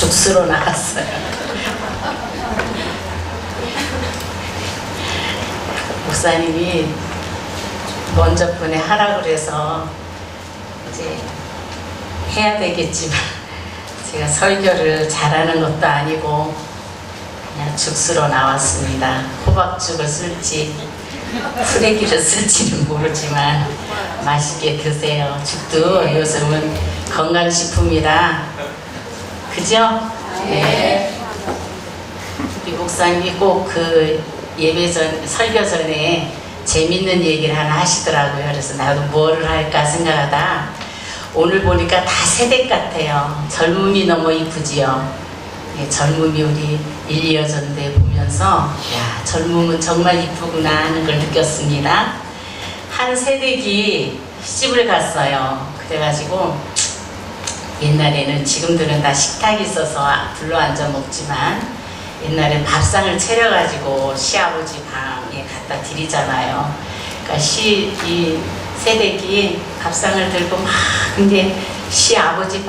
죽수로 나갔어요. 목사님이 먼저 분에 하라고 그래서 이제 해야 되겠지만 제가 설교를 잘하는 것도 아니고 그냥 죽수로 나왔습니다. 호박죽을 쓸지 쓰레기를 쓸지는 모르지만 맛있게 드세요. 죽도 요즘은 건강식품이라, 그죠? 네. 우리 목사님이 꼭 그 예배 전, 설교 전에 재밌는 얘기를 하나 하시더라고요. 그래서 나도 뭐를 할까 생각하다 오늘 보니까 다 세대 같아요. 젊음이 너무 이쁘지요. 예, 젊음이 우리 1, 2여 전대 보면서 야, 젊음은 정말 이쁘구나 하는 걸 느꼈습니다. 한 세대기 시집을 갔어요. 그래가지고 옛날에는, 지금들은 다 식탁이 있어서 둘러앉아 먹지만 옛날에 밥상을 차려가지고 시아버지 방에 갖다 드리잖아요. 그러니까 이 세대기 밥상을 들고 막, 근데 시아버지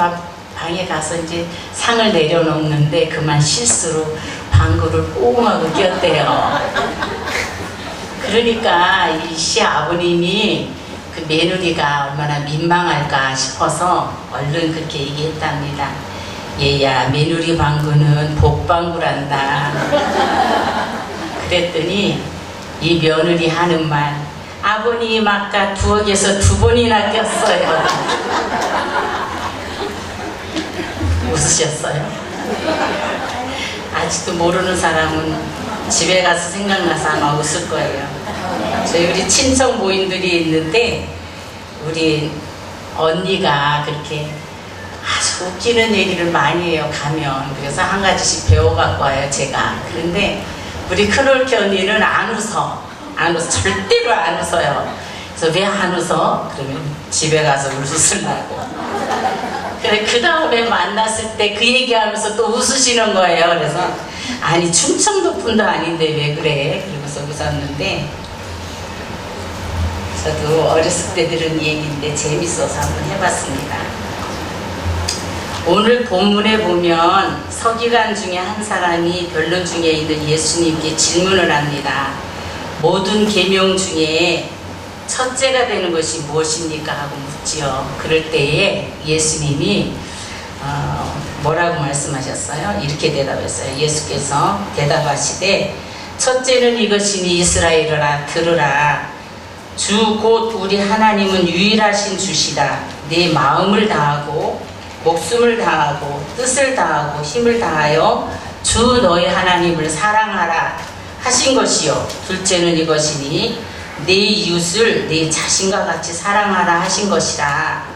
방에 가서 이제 상을 내려놓는데 그만 실수로 방구를 꽁하고 꼈대요. 그러니까 이 시아버님이 그 며느리가 얼마나 민망할까 싶어서 얼른 그렇게 얘기했답니다. 얘야, 며느리 방구는 복방구란다. 그랬더니 이 며느리 하는 말, 아버님 아까 부엌에서 2번이나 꼈어요. 웃으셨어요? 아직도 모르는 사람은 집에 가서 생각나서 아마 웃을 거예요. 저희 우리 친척 모임들이 있는데 우리 언니가 그렇게 아주 웃기는 얘기를 많이 해요. 가면. 그래서 한 가지씩 배워갖고 와요, 제가. 그런데 우리 큰올케 언니는 안 웃어. 절대로 안 웃어요. 그래서 왜 안 웃어? 그러면 집에 가서 웃으려고. 그래, 그 다음에 만났을 때 그 얘기하면서 또 웃으시는 거예요. 그래서 아니, 충청도 분도 아닌데 왜 그래? 그러면서 웃었는데, 저도 어렸을 때 들은 얘기인데 재밌어서 한번 해봤습니다. 오늘 본문에 보면 서기관 중에 한 사람이 변론 중에 있는 예수님께 질문을 합니다. 모든 계명 중에 첫째가 되는 것이 무엇입니까? 하고 묻지요. 그럴 때에 예수님이 뭐라고 말씀하셨어요? 이렇게 대답했어요. 예수께서 대답하시되 첫째는 이것이니 이스라엘아 들으라. 주 곧 우리 하나님은 유일하신 주시다. 내 마음을 다하고 목숨을 다하고 뜻을 다하고 힘을 다하여 주 너희 하나님을 사랑하라 하신 것이요. 둘째는 이것이니 내 이웃을 내 자신과 같이 사랑하라 하신 것이라.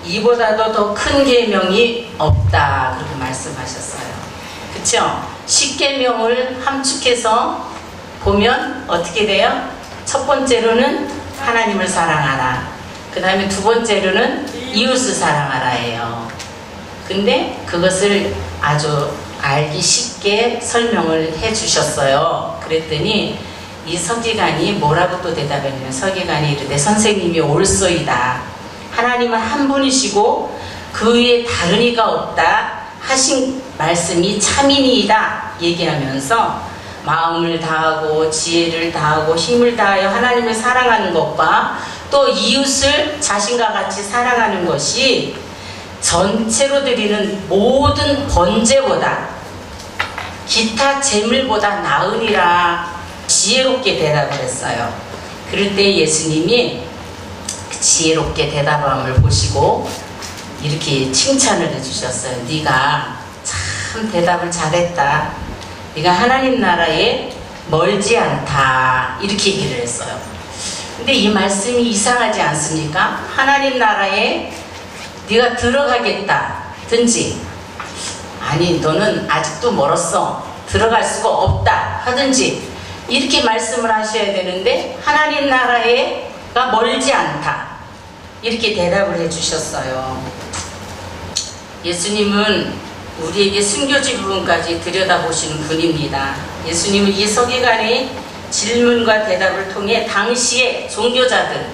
이보다도 더 큰 계명이 없다. 그렇게 말씀하셨어요. 그쵸? 10계명을 함축해서 보면 어떻게 돼요? 첫 번째로는 하나님을 사랑하라. 그 다음에 두 번째로는 이웃을 사랑하라예요. 근데 그것을 아주 알기 쉽게 설명을 해 주셨어요. 그랬더니 이 서기관이 뭐라고 또 대답했냐면, 서기관이 이르되 선생님이 옳소이다. 하나님은 한 분이시고 그 위에 다른 이가 없다 하신 말씀이 참이니이다 얘기하면서 마음을 다하고 지혜를 다하고 힘을 다하여 하나님을 사랑하는 것과 또 이웃을 자신과 같이 사랑하는 것이 전체로 드리는 모든 번제보다 기타 제물보다 나으니라 지혜롭게 대답을 했어요. 그럴 때 예수님이 그 지혜롭게 대답함을 보시고 이렇게 칭찬을 해주셨어요. 네가 참 대답을 잘했다. 네가 하나님 나라에 멀지 않다. 이렇게 얘기를 했어요. 근데 이 말씀이 이상하지 않습니까? 하나님 나라에 네가 들어가겠다든지, 아니 너는 아직도 멀었어, 들어갈 수가 없다 하든지 이렇게 말씀을 하셔야 되는데 하나님 나라에가 멀지 않다 이렇게 대답을 해주셨어요. 예수님은 우리에게 순교지 부분까지 들여다보시는 분입니다. 예수님은 이 서기관의 질문과 대답을 통해 당시의 종교자들,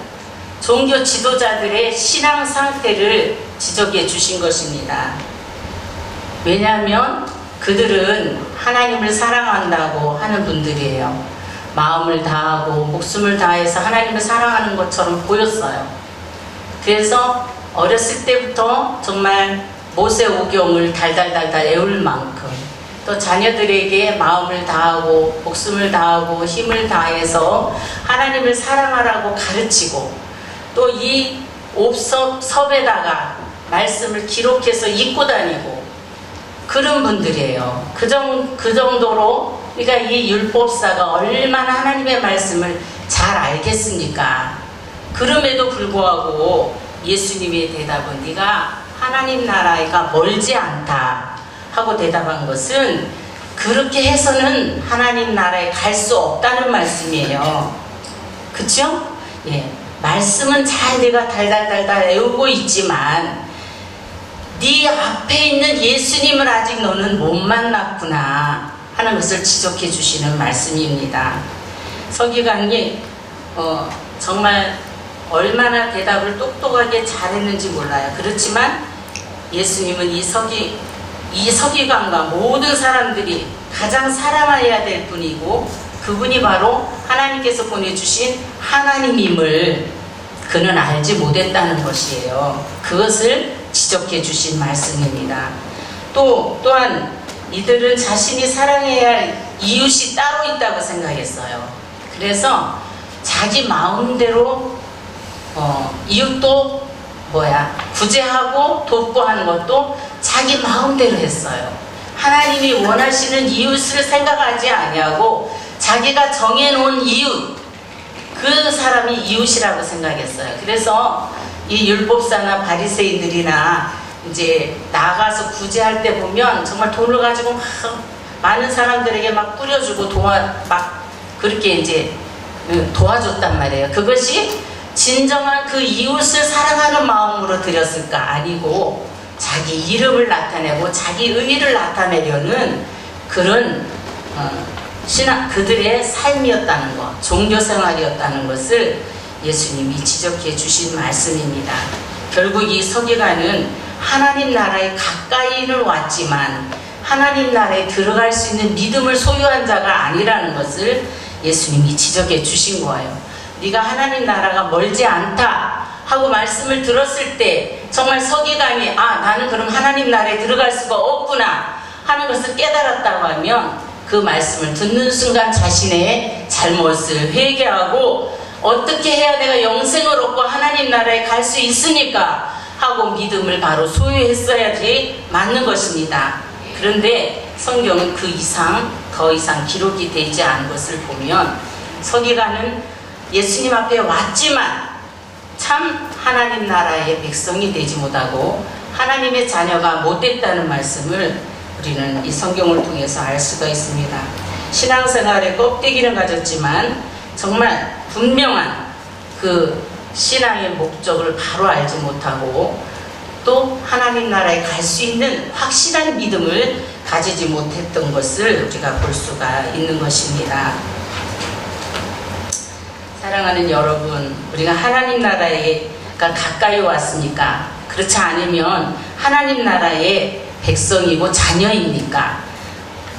종교 지도자들의 신앙 상태를 지적해 주신 것입니다. 왜냐하면 그들은 하나님을 사랑한다고 하는 분들이에요. 마음을 다하고 목숨을 다해서 하나님을 사랑하는 것처럼 보였어요. 그래서 어렸을 때부터 정말 모세오경을 달달달달 애울 만큼 또 자녀들에게 마음을 다하고 목숨을 다하고 힘을 다해서 하나님을 사랑하라고 가르치고 또 이 옵섭에다가 말씀을 기록해서 읽고 다니고 그런 분들이에요. 그 정도로 그러니까 이 율법사가 얼마나 하나님의 말씀을 잘 알겠습니까? 그럼에도 불구하고 예수님의 대답은 네가 하나님 나라가 멀지 않다 하고 대답한 것은 그렇게 해서는 하나님 나라에 갈 수 없다는 말씀이에요. 그쵸? 예. 말씀은 잘 내가 달달달달 외우고 있지만 네 앞에 있는 예수님을 아직 너는 못 만났구나 하는 것을 지적해 주시는 말씀입니다. 서기관이 정말 얼마나 대답을 똑똑하게 잘했는지 몰라요. 그렇지만 예수님은 이 서기관과 모든 사람들이 가장 사랑해야 될 분이고 그분이 바로 하나님께서 보내주신 하나님임을 그는 알지 못했다는 것이에요. 그것을 지적해 주신 말씀입니다. 또한 이들은 자신이 사랑해야 할 이웃이 따로 있다고 생각했어요. 그래서 자기 마음대로 이웃도 구제하고 돕고 하는 것도 자기 마음대로 했어요. 하나님이 원하시는 이웃을 생각하지 아니하고 자기가 정해놓은 이웃, 그 사람이 이웃이라고 생각했어요. 그래서 이 율법사나 바리새인들이나 이제 나가서 구제할 때 보면 정말 돈을 가지고 막 많은 사람들에게 막 뿌려주고 그렇게 이제 도와줬단 말이에요. 그것이 진정한 그 이웃을 사랑하는 마음으로 드렸을까? 아니고 자기 이름을 나타내고 자기 의의를 나타내려는 그런 그들의 삶이었다는 것, 종교생활이었다는 것을 예수님이 지적해 주신 말씀입니다. 결국 이 서기관은 하나님 나라에 가까이는 왔지만 하나님 나라에 들어갈 수 있는 믿음을 소유한 자가 아니라는 것을 예수님이 지적해 주신 거예요. 네가 하나님 나라가 멀지 않다 하고 말씀을 들었을 때 정말 서기관이 나는 그럼 하나님 나라에 들어갈 수가 없구나 하는 것을 깨달았다고 하면 그 말씀을 듣는 순간 자신의 잘못을 회개하고 어떻게 해야 내가 영생을 얻고 하나님 나라에 갈 수 있으니까 하고 믿음을 바로 소유했어야지 맞는 것입니다. 그런데 성경은 더 이상 기록이 되지 않은 것을 보면 서기관은 예수님 앞에 왔지만 참 하나님 나라의 백성이 되지 못하고 하나님의 자녀가 못됐다는 말씀을 우리는 이 성경을 통해서 알 수가 있습니다. 신앙생활에 껍데기는 가졌지만 정말 분명한 그 신앙의 목적을 바로 알지 못하고 또 하나님 나라에 갈 수 있는 확실한 믿음을 가지지 못했던 것을 우리가 볼 수가 있는 것입니다. 사랑하는 여러분, 우리가 하나님 나라에 가까이 왔습니까? 그렇지 않으면 하나님 나라의 백성이고 자녀입니까?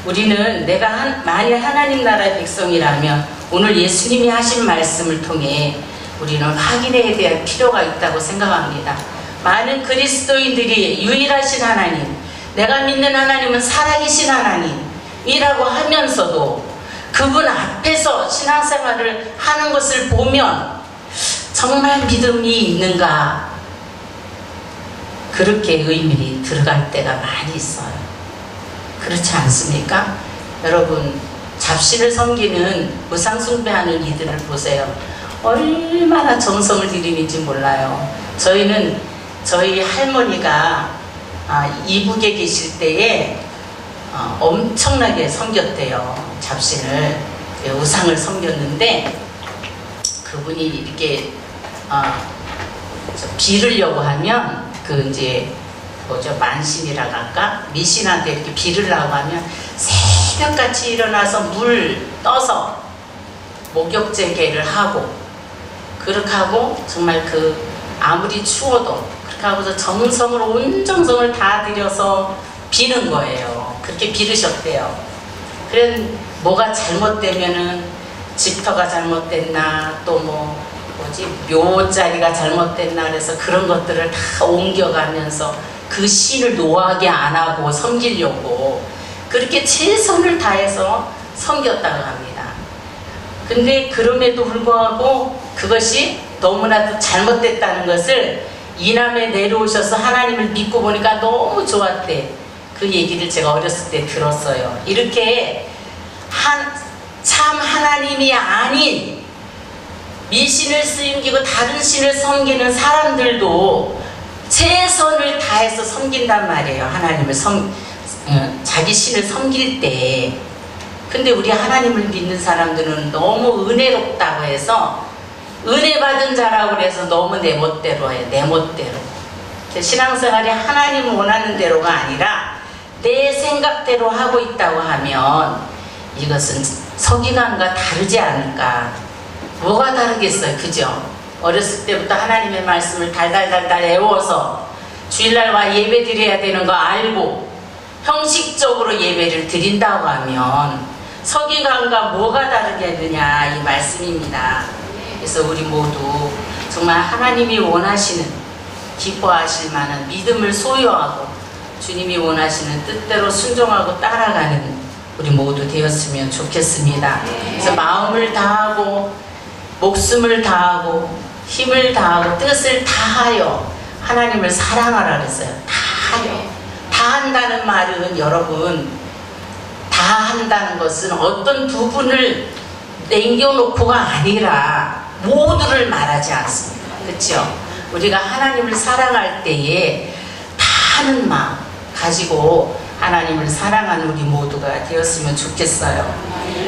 우리는 내가 만일 하나님 나라의 백성이라면 오늘 예수님이 하신 말씀을 통해 우리는 확인해야 될 필요가 있다고 생각합니다. 많은 그리스도인들이 유일하신 하나님, 내가 믿는 하나님은 살아계신 하나님이라고 하면서도 그분 앞에서 신앙생활을 하는 것을 보면 정말 믿음이 있는가? 그렇게 의문이 들어갈 때가 많이 있어요. 그렇지 않습니까? 여러분, 잡신을 섬기는 우상숭배하는 이들을 보세요. 얼마나 정성을 들이는지 몰라요. 저희는 저희 할머니가 이북에 계실 때에 엄청나게 섬겼대요. 잡신을, 우상을 섬겼는데 그분이 이렇게 빌으려고 하면 이제 만신이라고 할까? 미신한테 이렇게 빌으려고 하면 새벽같이 일어나서 물 떠서 목욕제계를 하고 그렇게 하고 정말 아무리 추워도 그렇게 하고서 정성을 온 정성을 다 들여서 비는 거예요. 그렇게 비르셨대요. 그래 뭐가 잘못되면은 집터가 잘못됐나 또 묘자리가 잘못됐나 그래서 그런 것들을 다 옮겨가면서 그 신을 노하게 안 하고 섬기려고 그렇게 최선을 다해서 섬겼다고 합니다. 근데 그럼에도 불구하고 그것이 너무나도 잘못됐다는 것을 이남에 내려오셔서 하나님을 믿고 보니까 너무 좋았대. 그 얘기를 제가 어렸을 때 들었어요. 이렇게 참 하나님이 아닌 미신을 섬기고 다른 신을 섬기는 사람들도 최선을 다해서 섬긴단 말이에요. 하나님을 자기 신을 섬길 때. 근데 우리 하나님을 믿는 사람들은 너무 은혜롭다고 해서 은혜 받은 자라고 해서 너무 내 멋대로 해요. 내 멋대로. 신앙생활이 하나님을 원하는 대로가 아니라 내 생각대로 하고 있다고 하면 이것은 서기관과 다르지 않을까. 뭐가 다르겠어요, 그죠? 어렸을 때부터 하나님의 말씀을 달달달달 외워서 주일날 예배 드려야 되는 거 알고 형식적으로 예배를 드린다고 하면 서기관과 뭐가 다르겠느냐 이 말씀입니다. 그래서 우리 모두 정말 하나님이 원하시는 기뻐하실 만한 믿음을 소유하고 주님이 원하시는 뜻대로 순종하고 따라가는 우리 모두 되었으면 좋겠습니다. 그래서 마음을 다하고 목숨을 다하고 힘을 다하고 뜻을 다하여 하나님을 사랑하라 그랬어요. 다하여. 다한다는 말은 여러분 다한다는 것은 어떤 부분을 남겨놓고가 아니라 모두를 말하지 않습니다. 그렇죠? 우리가 하나님을 사랑할 때에 다하는 마음 가지고 하나님을 사랑하는 우리 모두가 되었으면 좋겠어요.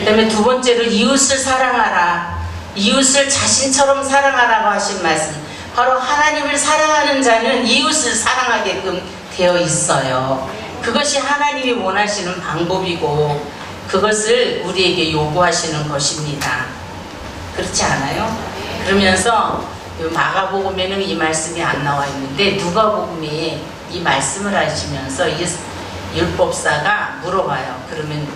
그 다음에 두 번째로 이웃을 사랑하라. 이웃을 자신처럼 사랑하라고 하신 말씀. 바로 하나님을 사랑하는 자는 이웃을 사랑하게끔 되어 있어요. 그것이 하나님이 원하시는 방법이고 그것을 우리에게 요구하시는 것입니다. 그렇지 않아요? 그러면서 마가복음에는 이 말씀이 안 나와 있는데 누가복음에 이 말씀을 하시면서 율법사가 물어봐요. 그러면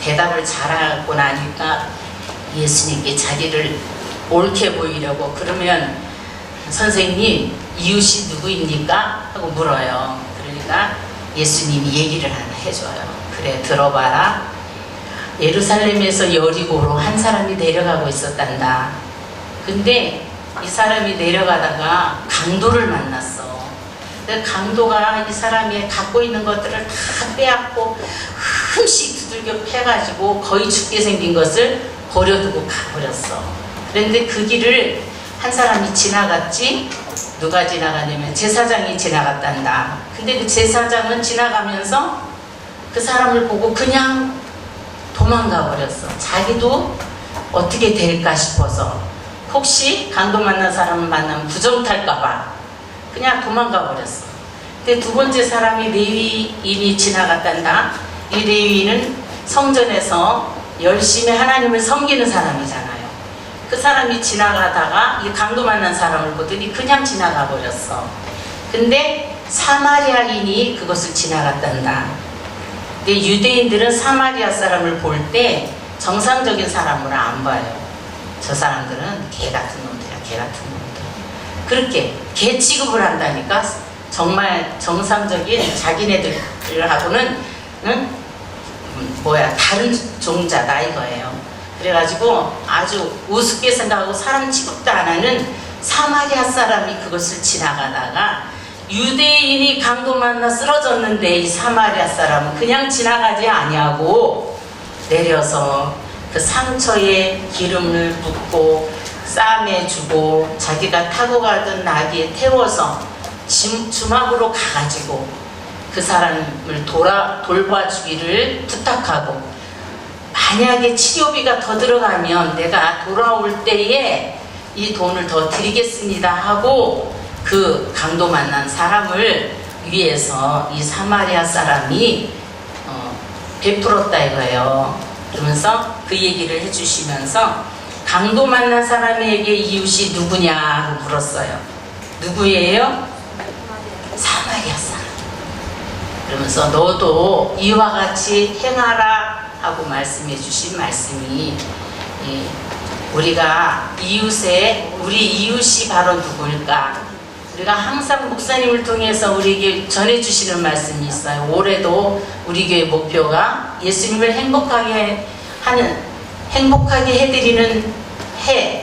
대답을 잘하고 나니까 예수님께 자기를 옳게 보이려고 그러면 선생님 이웃이 누구입니까? 하고 물어요. 그러니까 예수님이 얘기를 하나 해줘요. 그래 들어봐라. 예루살렘에서 여리고로 한 사람이 내려가고 있었단다. 근데 이 사람이 내려가다가 강도를 만났어. 강도가 이 사람이 갖고 있는 것들을 다 빼앗고 흠씩 두들겨 패가지고 거의 죽게 생긴 것을 버려두고 가버렸어. 그런데 그 길을 한 사람이 지나갔지. 누가 지나가냐면 제사장이 지나갔단다. 근데 그 제사장은 지나가면서 그 사람을 보고 그냥 도망가 버렸어. 자기도 어떻게 될까 싶어서 혹시 강도 만난 사람을 만나면 부정탈까봐 그냥 도망가 버렸어. 근데 두 번째 사람이 레위인이 지나갔단다. 이 레위인은 성전에서 열심히 하나님을 섬기는 사람이잖아요. 그 사람이 지나가다가 이 강도 만난 사람을 보더니 그냥 지나가 버렸어. 근데 사마리아인이 그것을 지나갔단다. 근데 유대인들은 사마리아 사람을 볼 때 정상적인 사람으로 안 봐요. 저 사람들은 개 같은 놈들이야, 개 같은 놈들. 그렇게 개 취급을 한다니까. 정말 정상적인 자기네들하고는 다른 종자다 이거예요. 그래가지고 아주 우습게 생각하고 사람 취급도 안 하는 사마리아 사람이 그것을 지나가다가 유대인이 강도 만나 쓰러졌는데 이 사마리아 사람은 그냥 지나가지 아니하고 내려서 그 상처에 기름을 붓고 싸매주고 자기가 타고 가던 나귀에 태워서 주막으로 가가지고 그 사람을 돌봐주기를 부탁하고 만약에 치료비가 더 들어가면 내가 돌아올 때에 이 돈을 더 드리겠습니다 하고 그 강도 만난 사람을 위해서 이 사마리아 사람이 베풀었다 이거예요. 그러면서 그 얘기를 해주시면서 강도 만난 사람에게 이웃이 누구냐 하고 물었어요. 누구예요? 사마리아 사람. 그러면서 너도 이와 같이 행하라 하고 말씀해 주신 말씀이 우리가 우리 이웃이 바로 누구일까? 우리가 항상 목사님을 통해서 우리에게 전해주시는 말씀이 있어요. 올해도 우리 교회 목표가 예수님을 행복하게 해드리는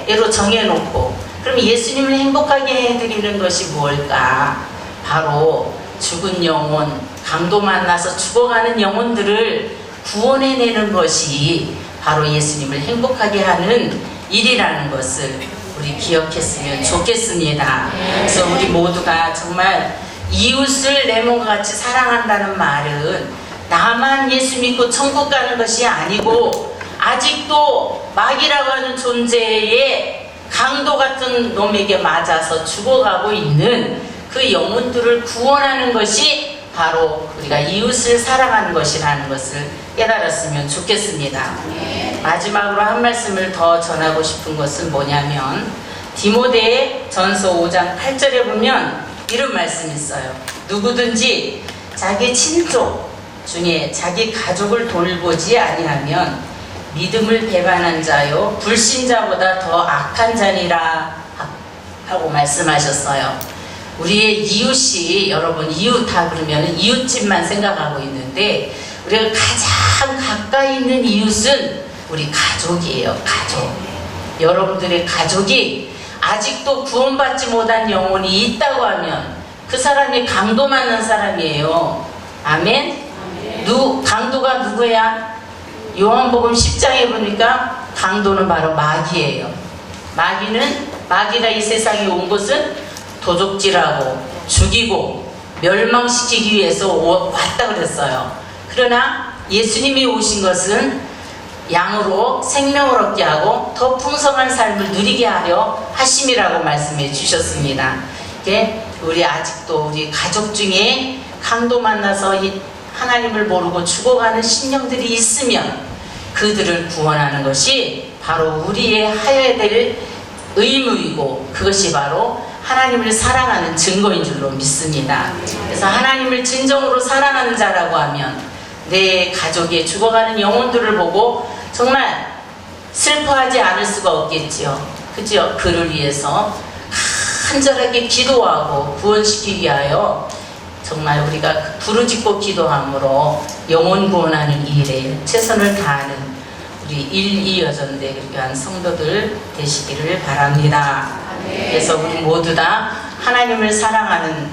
해로 정해놓고, 그럼 예수님을 행복하게 해드리는 것이 무엇일까? 바로 죽은 영혼, 강도 만나서 죽어가는 영혼들을 구원해내는 것이 바로 예수님을 행복하게 하는 일이라는 것을 우리 기억했으면 좋겠습니다. 그래서 우리 모두가 정말 이웃을 내 몸과 같이 사랑한다는 말은 나만 예수 믿고 천국 가는 것이 아니고, 아직도 마귀라고 하는 존재의 강도 같은 놈에게 맞아서 죽어가고 있는 그 영혼들을 구원하는 것이 바로 우리가 이웃을 사랑하는 것이라는 것을 깨달았으면 좋겠습니다. 마지막으로 한 말씀을 더 전하고 싶은 것은 뭐냐면, 디모데 전서 5장 8절에 보면 이런 말씀이 있어요. 누구든지 자기 친족 중에 자기 가족을 돌보지 아니하면 믿음을 배반한 자요 불신자보다 더 악한 자니라 하고 말씀하셨어요. 우리의 이웃이, 여러분 이웃하 그러면 이웃집만 생각하고 있는데, 우리가 가장 가까이 있는 이웃은 우리 가족이에요. 가족. 여러분들의 가족이 아직도 구원받지 못한 영혼이 있다고 하면 그 사람이 강도 맞는 사람이에요. 아멘? 강도가 누구야? 요한복음 10장에 보니까 강도는 바로 마귀예요. 마귀가 이 세상에 온 것은 도적질하고 죽이고 멸망시키기 위해서 왔다 그랬어요. 그러나 예수님이 오신 것은 양으로 생명을 얻게 하고 더 풍성한 삶을 누리게 하려 하심이라고 말씀해 주셨습니다. 우리 아직도 우리 가족 중에 강도 만나서 하나님을 모르고 죽어가는 심령들이 있으면 그들을 구원하는 것이 바로 우리의 하여야 될 의무이고, 그것이 바로 하나님을 사랑하는 증거인 줄로 믿습니다. 그래서 하나님을 진정으로 사랑하는 자라고 하면 내 가족의 죽어가는 영혼들을 보고 정말 슬퍼하지 않을 수가 없겠지요. 그죠? 그를 위해서 간절하게 기도하고 구원시키기 위하여 정말 우리가 부르짖고 기도함으로 영혼 구원하는 일에 최선을 다하는 우리 1.2여전대 교회한 성도들 되시기를 바랍니다. 그래서 우리 모두 다 하나님을 사랑하는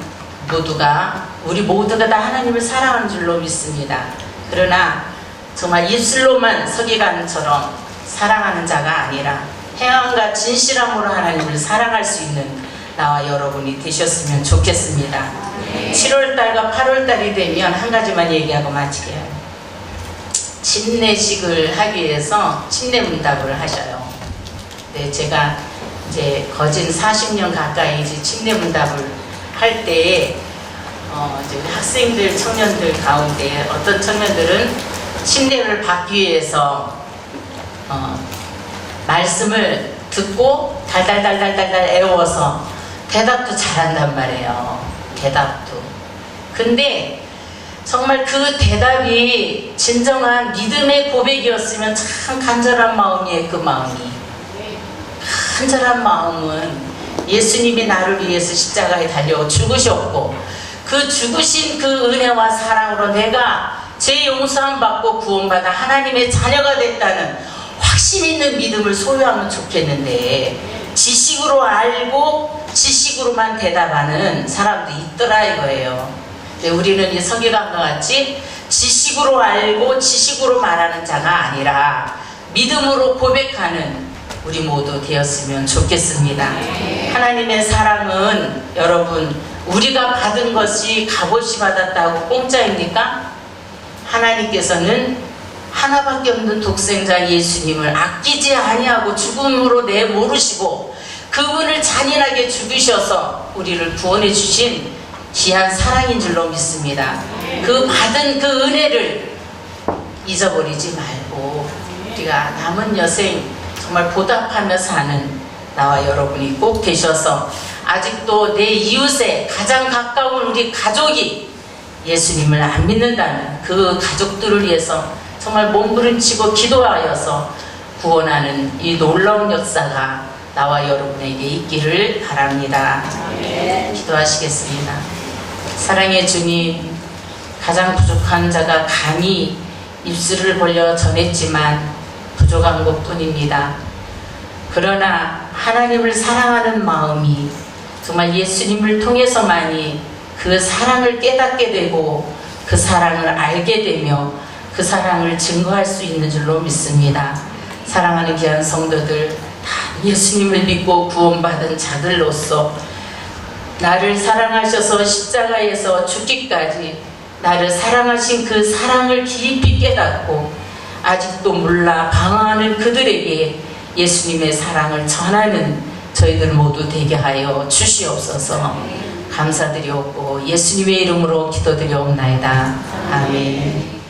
우리 모두가 다 하나님을 사랑하는 줄로 믿습니다. 그러나 정말 입술로만 서기관처럼 사랑하는 자가 아니라 행함과 진실함으로 하나님을 사랑할 수 있는 나와 여러분이 되셨으면 좋겠습니다. 7월달과 8월달이 되면 한 가지만 얘기하고 마치게요. 침례식을 하기 위해서 침례문답을 하셔요. 네, 제가 이제 거진 40년 가까이 이제 침례문답을 할 때에 이제 학생들, 청년들 가운데 어떤 청년들은 침례를 받기 위해서 말씀을 듣고 달달달달달달 애워서 대답도 잘한단 말이에요. 대답도. 근데 정말 그 대답이 진정한 믿음의 고백이었으면 참 간절한 마음이에요. 그 마음이. 간절한 마음은 예수님이 나를 위해서 십자가에 달려 죽으셨고, 그 죽으신 그 은혜와 사랑으로 내가 죄 용서함 받고 구원받아 하나님의 자녀가 됐다는 확신 있는 믿음을 소유하면 좋겠는데, 지식으로 알고 지식으로만 대답하는 사람도 있더라 이거예요. 근데 우리는 이 서기관과 같이 지식으로 알고 지식으로 말하는 자가 아니라 믿음으로 고백하는 우리 모두 되었으면 좋겠습니다. 하나님의 사랑은 여러분, 우리가 받은 것이 값없이 받았다고 공짜입니까? 하나님께서는 하나밖에 없는 독생자 예수님을 아끼지 아니하고 죽음으로 내모르시고 그분을 잔인하게 죽이셔서 우리를 구원해 주신 귀한 사랑인 줄로 믿습니다. 그 받은 그 은혜를 잊어버리지 말고 우리가 남은 여생 정말 보답하며 사는 나와 여러분이 꼭 되셔서 아직도 내 이웃에 가장 가까운 우리 가족이 예수님을 안 믿는다는 그 가족들을 위해서 정말 몸부림치고 기도하여서 구원하는 이 놀라운 역사가 나와 여러분에게 있기를 바랍니다. 기도하시겠습니다. 사랑의 주님, 가장 부족한 자가 감히 입술을 벌려 전했지만 부족한 것뿐입니다. 그러나 하나님을 사랑하는 마음이 정말 예수님을 통해서만이 그 사랑을 깨닫게 되고 그 사랑을 알게 되며 그 사랑을 증거할 수 있는 줄로 믿습니다. 사랑하는 귀한 성도들, 다 예수님을 믿고 구원받은 자들로서 나를 사랑하셔서 십자가에서 죽기까지 나를 사랑하신 그 사랑을 깊이 깨닫고 아직도 몰라 방황하는 그들에게 예수님의 사랑을 전하는 저희들 모두 되게 하여 주시옵소서. 감사드리옵고 예수님의 이름으로 기도드리옵나이다. 아멘.